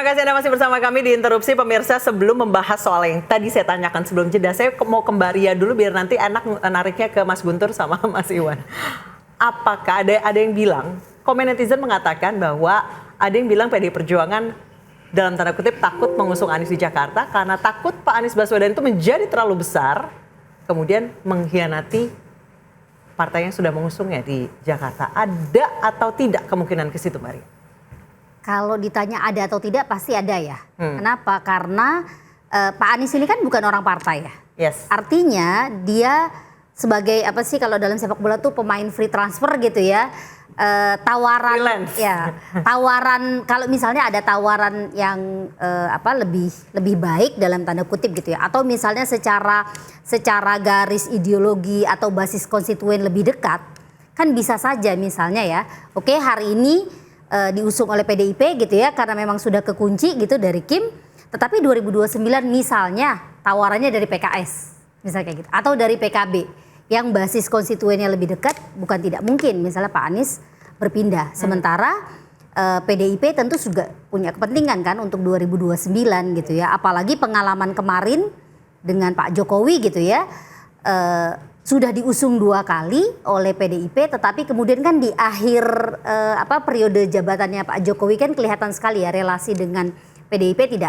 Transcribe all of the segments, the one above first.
kasih Anda masih bersama kami di Interupsi. Pemirsa, sebelum membahas soal yang tadi saya tanyakan sebelum jeda, saya mau kembali dulu biar nanti enak nariknya ke Mas Guntur sama Mas Iwan. Apakah ada yang bilang, komen netizen mengatakan bahwa ada yang bilang PDI Perjuangan dalam tanda kutip takut mengusung Anies di Jakarta karena takut Pak Anies Baswedan itu menjadi terlalu besar, kemudian mengkhianati partai yang sudah mengusungnya di Jakarta. Ada atau tidak kemungkinan ke situ, Maria? Kalau ditanya ada atau tidak pasti ada ya. Kenapa? Karena Pak Anies ini kan bukan orang partai ya. Yes. Artinya dia sebagai apa sih kalau dalam sepak bola tuh pemain free transfer gitu ya. Tawaran freelance. Ya, tawaran kalau misalnya ada tawaran yang lebih baik dalam tanda kutip gitu ya, atau misalnya secara garis ideologi atau basis konstituen lebih dekat, kan bisa saja misalnya ya. Oke, hari ini diusung oleh PDIP gitu ya karena memang sudah kekunci gitu dari Kim, tetapi 2029 misalnya tawarannya dari PKS misalnya kayak gitu, atau dari PKB yang basis konstituennya lebih dekat, bukan tidak mungkin misalnya Pak Anies berpindah. Sementara PDIP tentu juga punya kepentingan kan untuk 2029 gitu ya, apalagi pengalaman kemarin dengan Pak Jokowi gitu ya, sudah diusung 2 kali oleh PDIP, tetapi kemudian kan di akhir periode jabatannya Pak Jokowi kan kelihatan sekali ya relasi dengan PDIP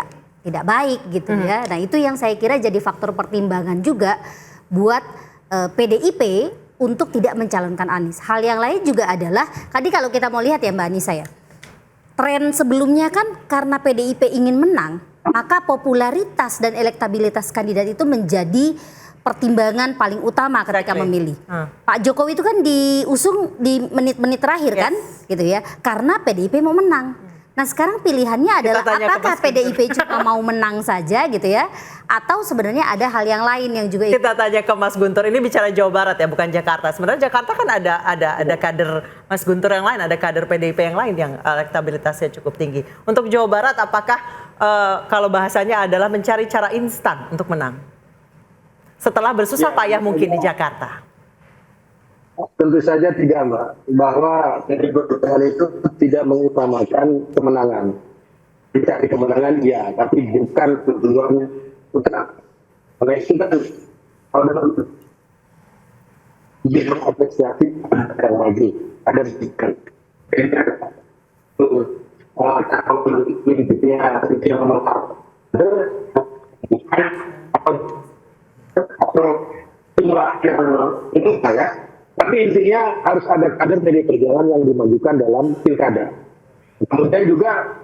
tidak baik gitu ya. Nah itu yang saya kira jadi faktor pertimbangan juga buat PDIP untuk tidak mencalonkan Anies. Hal yang lain juga adalah tadi kalau kita mau lihat ya Mbak Anissa ya, tren sebelumnya kan karena PDIP ingin menang, maka popularitas dan elektabilitas kandidat itu menjadi pertimbangan paling utama ketika memilih. Pak Jokowi itu kan diusung di menit-menit terakhir kan, gitu ya, karena PDIP mau menang. Nah sekarang pilihannya adalah apakah PDIP cuma mau menang saja gitu ya, atau sebenarnya ada hal yang lain yang juga. Kita tanya ke Mas Guntur, ini bicara Jawa Barat ya, bukan Jakarta. Sebenarnya Jakarta kan ada kader Mas Guntur yang lain, ada kader PDIP yang lain yang elektabilitasnya cukup tinggi. Untuk Jawa Barat, apakah kalau bahasanya adalah mencari cara instan untuk menang setelah bersusah payah mungkin di Jakarta? Tentu saja tidak, Mbak. Bahwa PDI Perjuangan itu tidak mengutamakan kemenangan. Mencari kemenangan ya, tapi bukan tujuannya utama. Oleh itu kan kalau dalam dia mengapresiasi ada lagi, ada berikan. Kalau politiknya tidak memenang, bukan atau jumlah yang itu saya. Tapi intinya harus ada kader PDI Perjuangan yang dimajukan dalam pilkada. Kemudian juga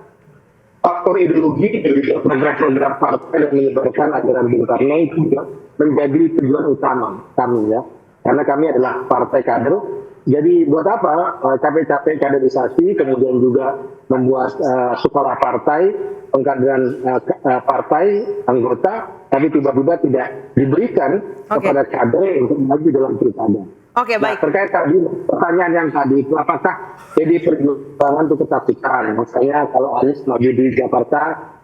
faktor ideologi dari program-program partai yang menyebarkan ajaran Bung Karno itu juga menjadi tujuan utama kami ya. Karena kami adalah partai kader. Jadi buat apa capek-capek kaderisasi, kemudian juga membuat sekolah partai, pengkaderan partai, anggota, tapi tiba-tiba tidak diberikan kepada kader untuk maju dalam pilkada. Oke, baik. Nah, terkait tadi pertanyaan yang tadi itu, apakah PDI Perjuangan itu ketakutan? Misalnya kalau Anies maju di Jakarta,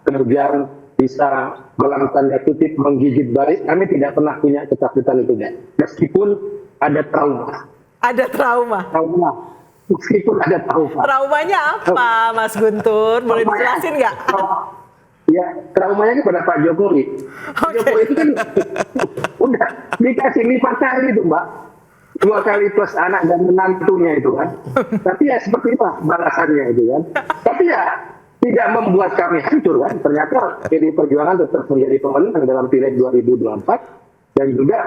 kemudian bisa dalam tanda kutip menggigit baik, kami tidak pernah punya ketakutan itu, ya. Meskipun ada trauma. Ada trauma? Trauma. Meskipun ada trauma. Traumanya apa, Mas Guntur? Boleh dijelasin nggak? Ya, traumanya kepada Pak Jokowi. Jokowi itu kan udah dikasih lipat kali itu, Mbak. 2 kali plus anak dan menantunya itu kan. Tapi ya seperti itu balasannya itu kan. Tapi ya tidak membuat kami hancur kan. Ternyata PDI Perjuangan tetap menjadi pemenang dalam Pileg 2024 dan juga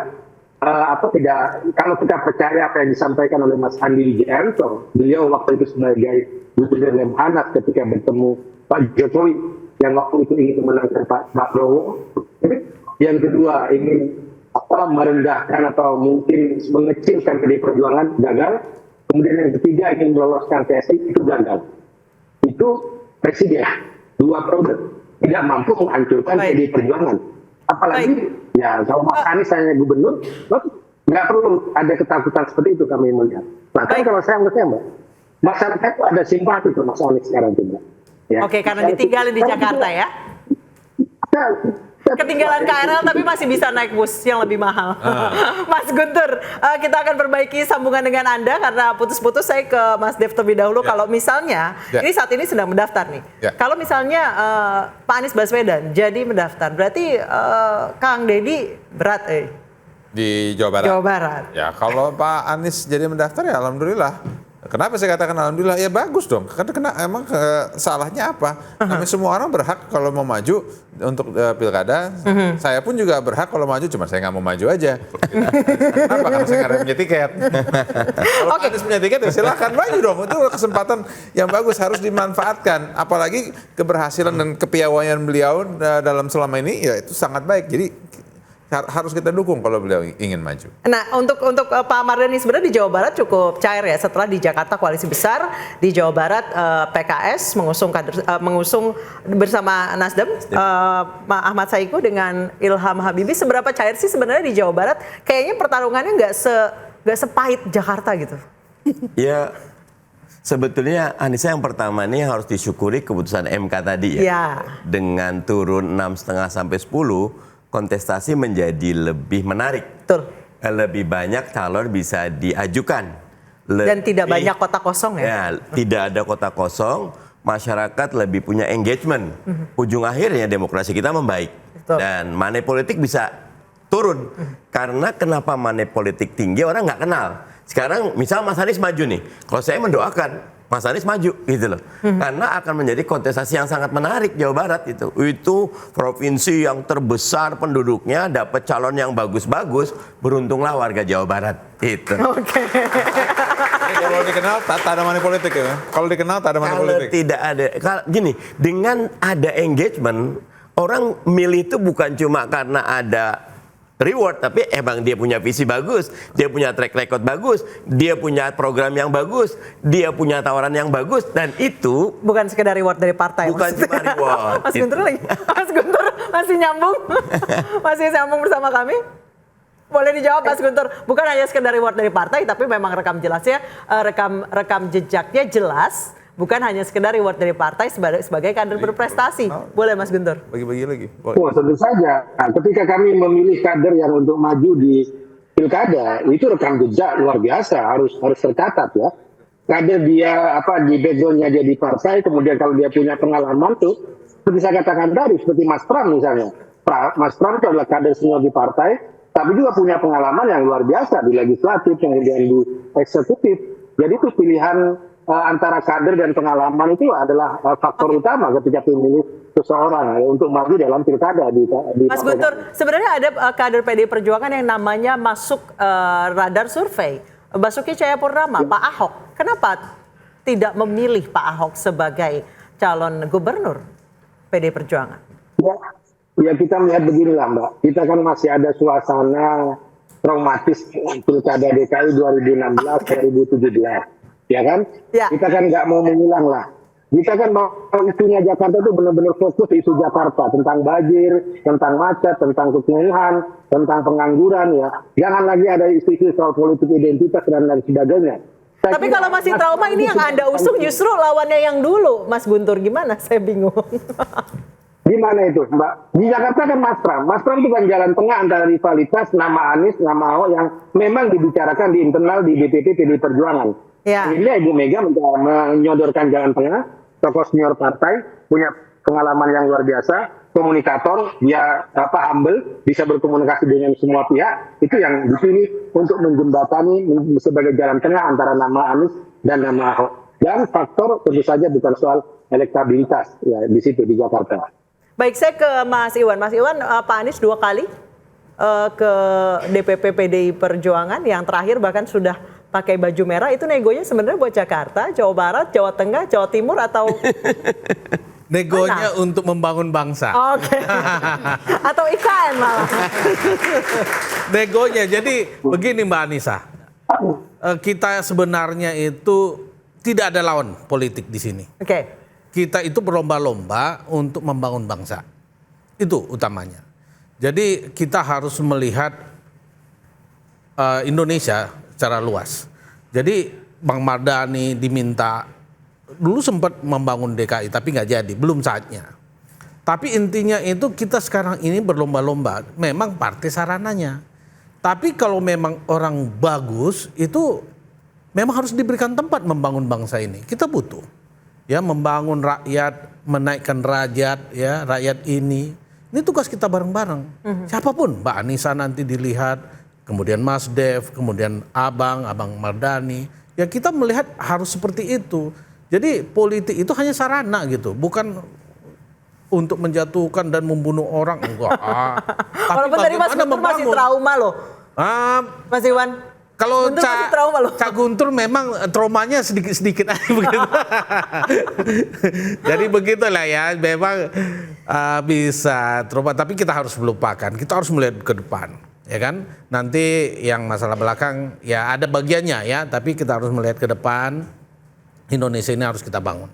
kalau kita percaya apa yang disampaikan oleh Mas Andi Wijayanto, beliau waktu itu sebagai Gubernur Lemhanas ketika bertemu Pak Jokowi yang waktu itu ingin memenangkan Pak Prabowo. Yang kedua ingin merendahkan atau mungkin mengecilkan PDI Perjuangan, gagal. Kemudian yang ketiga ingin meloloskan PSI, itu gagal. Itu presiden 2 periode tidak mampu menghancurkan PDI Perjuangan. Apalagi ya kalau Mas Anies hanya gubernur, nggak perlu ada ketakutan seperti itu kami melihat. Bahkan kalau saya melihatnya, Mbak, masyarakat itu ada simpati ke Mas Anies sekarang juga. Ya. Oke, karena ditinggalin di Jakarta ya? ketinggalan KRL tapi masih bisa naik bus yang lebih mahal. Mas Guntur, kita akan perbaiki sambungan dengan Anda karena putus-putus. Saya ke Mas Dev terlebih dahulu. Kalau misalnya, ini saat ini sedang mendaftar nih. Kalau misalnya Pak Anies Baswedan jadi mendaftar, berarti Kang Deddy berat di Jawa Barat. Jawa Barat. Ya kalau Pak Anies jadi mendaftar ya alhamdulillah. Kenapa saya katakan alhamdulillah? Ya bagus dong. Karena emang salahnya apa? Namanya semua orang berhak kalau mau maju untuk pilkada. Saya pun juga berhak kalau maju, cuma saya nggak mau maju aja. Kenapa? Karena saya nggak punya tiket. Kalau Pak Anies punya tiket ya silahkan maju dong. Itu kesempatan yang bagus, harus dimanfaatkan. Apalagi keberhasilan dan kepiawaian beliau dalam selama ini ya itu sangat baik. Jadi harus kita dukung kalau beliau ingin maju. Nah, untuk Pak Mardhani sebenarnya di Jawa Barat cukup cair ya. Setelah di Jakarta koalisi besar, di Jawa Barat PKS mengusung bersama Nasdem Ahmad Saiku dengan Ilham Habibie. Seberapa cair sih sebenarnya di Jawa Barat? Kayaknya pertarungannya nggak sepahit Jakarta gitu. Ya, sebetulnya Anissa yang pertama ini harus disyukuri keputusan MK tadi ya. Ya. Dengan turun 6,5 sampai 10, kontestasi menjadi lebih menarik. Betul. Lebih banyak calon bisa diajukan. Dan tidak banyak kota kosong ya? Ya, tidak ada kota kosong, masyarakat lebih punya engagement. Ujung akhirnya demokrasi kita membaik. Betul. Dan money politik bisa turun. Karena kenapa money politik tinggi orang nggak kenal. Sekarang misal Mas Anies maju nih, kalau saya mendoakan Mas Anies maju gitu loh. Karena akan menjadi kontestasi yang sangat menarik Jawa Barat itu. Itu provinsi yang terbesar penduduknya, dapat calon yang bagus-bagus, beruntunglah warga Jawa Barat itu. Oke. Kalau dikenal tak ada money politik ya. Kalau dikenal tak ada money politik. Tidak ada. Gini, dengan ada engagement, orang milih itu bukan cuma karena ada reward, tapi emang dia punya visi bagus, dia punya track record bagus, dia punya program yang bagus, dia punya tawaran yang bagus, dan itu bukan sekedar reward dari partai. Bukan cuma reward. Mas Guntur lagi, Mas Guntur masih nyambung, masih sambung bersama kami. Boleh dijawab Mas Guntur, bukan hanya sekedar reward dari partai, tapi memang rekam jelasnya, rekam jejaknya jelas. Bukan hanya sekedar reward dari partai sebagai kader berprestasi. Boleh Mas Guntur? Bagi-bagi lagi. Boleh. Oh, tentu saja. Nah, ketika kami memilih kader yang untuk maju di pilkada, itu rekam jejak luar biasa, harus tercatat ya. Kader dia di backgroundnya dia di partai, kemudian kalau dia punya pengalaman tuh, seperti saya katakan tadi, seperti Mas Pram misalnya. Mas Pram itu adalah kader senior di partai, tapi juga punya pengalaman yang luar biasa di legislatif, kemudian di eksekutif. Jadi itu pilihan antara kader dan pengalaman itu adalah faktor utama ketika memilih seseorang untuk maju dalam pilkada di Mas Guntur, sebenarnya ada kader PDI Perjuangan yang namanya masuk radar survei. Basuki Cahayapurnama, Pak Ahok. Kenapa tidak memilih Pak Ahok sebagai calon gubernur PDI Perjuangan? Ya kita melihat beginilah Mbak. Kita kan masih ada suasana traumatis pilkada DKI 2016-2017. Ya kan? Ya. Kita kan nggak mau mengulang lah. Kita kan mau isunya Jakarta itu benar-benar fokus isu Jakarta. Tentang banjir, tentang macet, tentang kekumuhan, tentang pengangguran ya. Jangan lagi ada isu-isu soal politik identitas dan lain sebagainya. Tapi kalau masih trauma ini yang Anda usung justru lawannya yang dulu. Mas Guntur gimana? Saya bingung. Gimana itu Mbak? Di Jakarta kan Mas Pram. Mas Pram itu kan jalan tengah antara rivalitas nama Anies, nama Ahok yang memang dibicarakan di internal di DPP PDI Perjuangan. Ya. Akhirnya Ibu Mega menyodorkan jalan tengah, tokoh senior partai, punya pengalaman yang luar biasa, komunikator, dia humble, bisa berkomunikasi dengan semua pihak, itu yang dipilih untuk menjembatani sebagai jalan tengah antara nama Anies dan nama Ahok. Dan faktor tentu saja bukan soal elektabilitas ya di situ di Jakarta. Baik, saya ke Mas Iwan. Mas Iwan, Pak Anies 2 kali ke DPP PDI Perjuangan, yang terakhir bahkan sudah pakai baju merah. Itu negonya sebenarnya buat Jakarta, Jawa Barat, Jawa Tengah, Jawa Timur, atau negonya untuk membangun bangsa. Oke. Atau IKN malah. Negonya, jadi begini Mbak Anissa, kita sebenarnya itu tidak ada lawan politik di sini. Oke. Kita itu berlomba-lomba untuk membangun bangsa. Itu utamanya. Jadi kita harus melihat Indonesia secara luas. Jadi Bang Mardhani diminta, dulu sempat membangun DKI tapi nggak jadi, belum saatnya. Tapi intinya itu kita sekarang ini berlomba-lomba, memang partai sarananya. Tapi kalau memang orang bagus itu memang harus diberikan tempat membangun bangsa ini. Kita butuh ya membangun rakyat, menaikkan derajat ya rakyat ini. Ini tugas kita bareng-bareng. Siapapun, Mbak Anissa nanti dilihat, kemudian Mas Dev, kemudian Abang Mardani. Ya kita melihat harus seperti itu. Jadi politik itu hanya sarana gitu, bukan untuk menjatuhkan dan membunuh orang, enggak. Tapi Walaupun tadi Mas Guntur masih trauma loh. Mas Iwan. Kalau Guntur masih trauma loh. Cak Guntur memang traumanya sedikit-sedikit aja begitu. Jadi begitulah ya, memang bisa trauma, tapi kita harus melupakan, kita harus melihat ke depan, ya kan? Nanti yang masalah belakang ya ada bagiannya ya, tapi kita harus melihat ke depan. Indonesia ini harus kita bangun.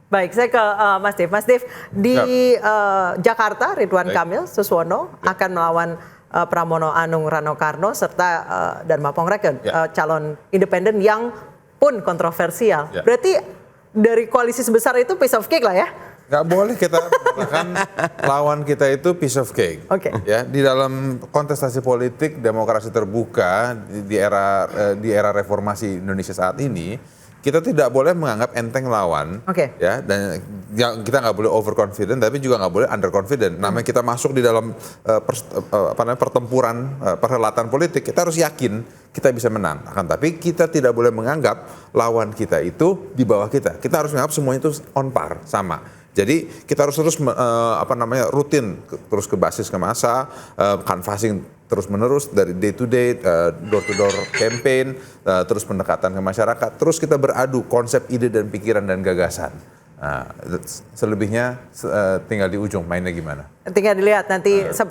Baik, saya ke Mas Dev. Mas Dev, di Jakarta Ridwan Kamil Suswono akan melawan Pramono Anung Rano Karno serta Dharma Pongrekon, calon independen yang pun kontroversial. Berarti dari koalisi sebesar itu piece of cake lah ya? Nggak boleh kita mengatakan lawan kita itu piece of cake. Oke. Ya, di dalam kontestasi politik demokrasi terbuka di era reformasi Indonesia saat ini, kita tidak boleh menganggap enteng lawan, ya, dan kita nggak boleh overconfident, tapi juga nggak boleh underconfident. Namanya kita masuk di dalam pertempuran perhelatan politik, kita harus yakin kita bisa menang. Akan tapi kita tidak boleh menganggap lawan kita itu di bawah kita. Kita harus menganggap semuanya itu on par, sama. Jadi kita harus terus rutin terus ke basis ke massa, canvassing terus menerus dari day to day, door to door campaign, terus pendekatan ke masyarakat, terus kita beradu konsep, ide dan pikiran dan gagasan. Selebihnya tinggal di ujung mainnya gimana. Tinggal dilihat nanti